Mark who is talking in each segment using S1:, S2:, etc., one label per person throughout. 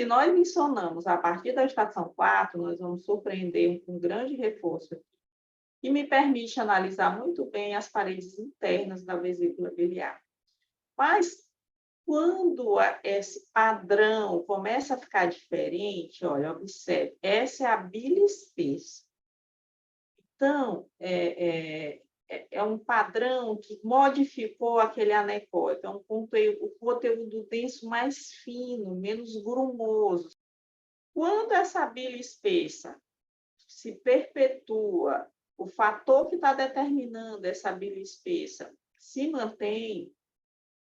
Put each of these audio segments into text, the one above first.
S1: Se nós mencionamos a partir da estação 4, nós vamos surpreender um grande reforço aqui, que me permite analisar muito bem as paredes internas da vesícula biliar. Mas, quando esse padrão começa a ficar diferente, olha, observe, essa é a bile espessa. Então, é um padrão que modificou aquele anecoide, é o conteúdo denso mais fino, menos grumoso. Quando essa bile espessa se perpetua, o fator que está determinando essa bile espessa se mantém,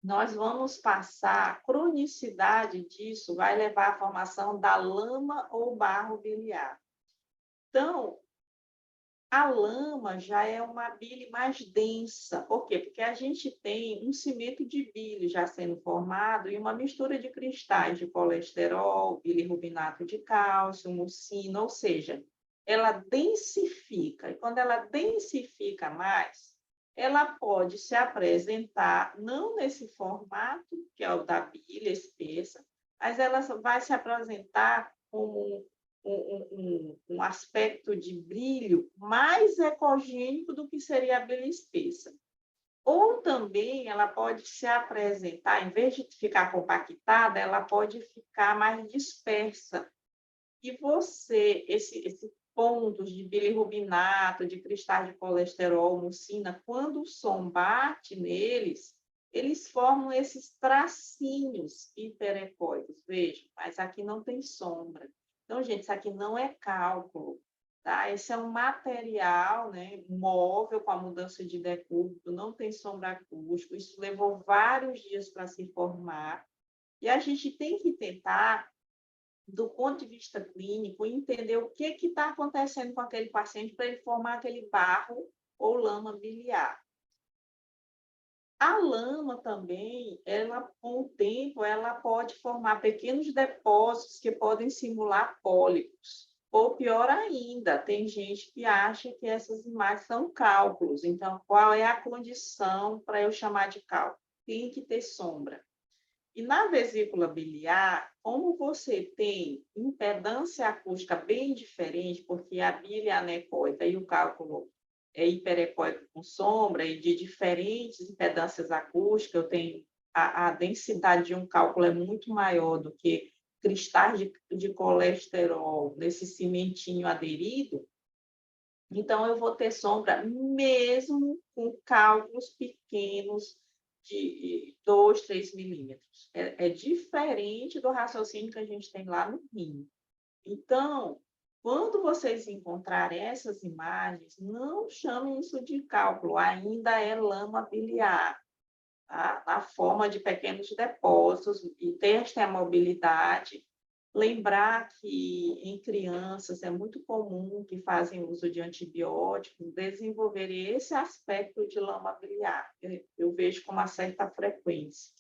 S1: nós vamos passar, a cronicidade disso vai levar à formação da lama ou barro biliar. Então, a lama já é uma bile mais densa. Por quê? Porque a gente tem um cimento de bile já sendo formado e uma mistura de cristais de colesterol, bilirrubinato de cálcio, mucina, ou seja, ela densifica. E quando ela densifica mais, ela pode se apresentar não nesse formato, que é o da bile espessa, mas ela vai se apresentar como um aspecto de brilho mais ecogênico do que seria a bile espessa. Ou também ela pode se apresentar, em vez de ficar compactada, ela pode ficar mais dispersa. E esses pontos de bilirrubinato, de cristais de colesterol, mucina, quando o som bate neles, eles formam esses tracinhos hiperecóicos. Vejam, mas aqui não tem sombra. Então, gente, isso aqui não é cálculo, tá? Esse é um material, né, móvel com a mudança de decúbito, não tem sombra acústica. Isso levou vários dias para se formar. E a gente tem que tentar, do ponto de vista clínico, entender o que está acontecendo com aquele paciente para ele formar aquele barro ou lama biliar. A lama também, com o tempo, ela pode formar pequenos depósitos que podem simular pólipos. Ou pior ainda, tem gente que acha que essas imagens são cálculos. Então, qual é a condição para eu chamar de cálculo? Tem que ter sombra. E na vesícula biliar, como você tem impedância acústica bem diferente, porque a bile é anecoica e o cálculo é hiperecóico com sombra, e de diferentes impedâncias acústicas, eu tenho a densidade de um cálculo é muito maior do que cristais de colesterol nesse cimentinho aderido, então eu vou ter sombra mesmo com cálculos pequenos de 2, 3 milímetros. É diferente do raciocínio que a gente tem lá no rim. Então, quando vocês encontrarem essas imagens, não chamem isso de cálculo, ainda é lama biliar, tá? Na forma de pequenos depósitos, e ter esta mobilidade. Lembrar que em crianças é muito comum que fazem uso de antibióticos desenvolverem esse aspecto de lama biliar. Eu vejo com uma certa frequência.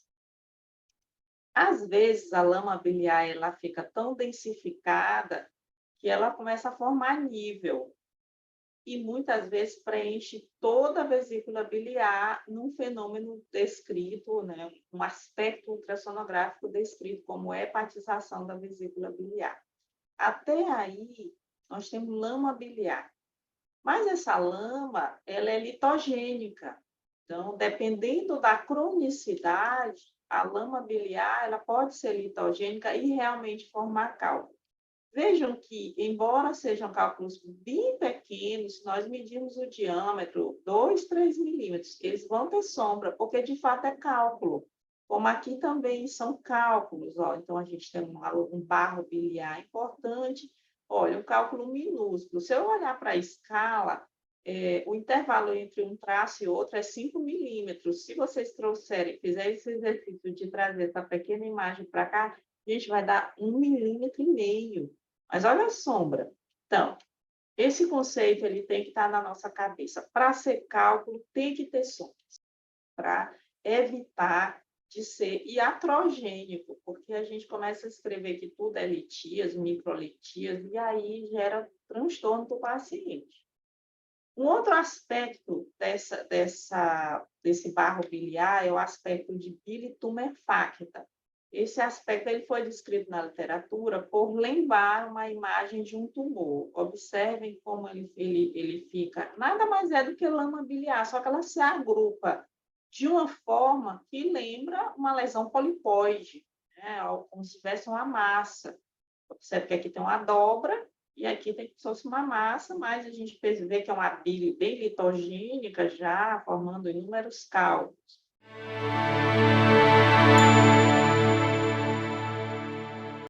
S1: Às vezes, a lama biliar ela fica tão densificada que ela começa a formar nível e muitas vezes preenche toda a vesícula biliar num fenômeno descrito, né, um aspecto ultrassonográfico descrito como hepatização da vesícula biliar. Até aí, nós temos lama biliar. Mas essa lama, ela é litogênica. Então, dependendo da cronicidade, a lama biliar ela pode ser litogênica e realmente formar cálculo. Vejam que, embora sejam cálculos bem pequenos, se nós medirmos o diâmetro, 2, 3 milímetros, eles vão ter sombra, porque de fato é cálculo. Como aqui também são cálculos, ó. Então a gente tem um barro biliar importante. Olha, um cálculo minúsculo. Se eu olhar para a escala, o intervalo entre um traço e outro é 5 milímetros. Se vocês trouxerem, fizerem esse exercício de trazer essa pequena imagem para cá, a gente vai dar 1,5 milímetro. Mas olha a sombra. Então, esse conceito ele tem que estar na nossa cabeça. Para ser cálculo, tem que ter sombras, para evitar de ser iatrogênico, porque a gente começa a escrever que tudo é litias, microlitias, e aí gera transtorno para o paciente. Um outro aspecto desse barro biliar é o aspecto de bile tumefacta. Esse aspecto ele foi descrito na literatura por lembrar uma imagem de um tumor. Observem como ele fica. Nada mais é do que lama biliar, só que ela se agrupa de uma forma que lembra uma lesão polipóide, né? Como se tivesse uma massa. Observe que aqui tem uma dobra e aqui tem como se fosse uma massa, mas a gente vê que é uma bile bem litogênica já, formando inúmeros cálculos.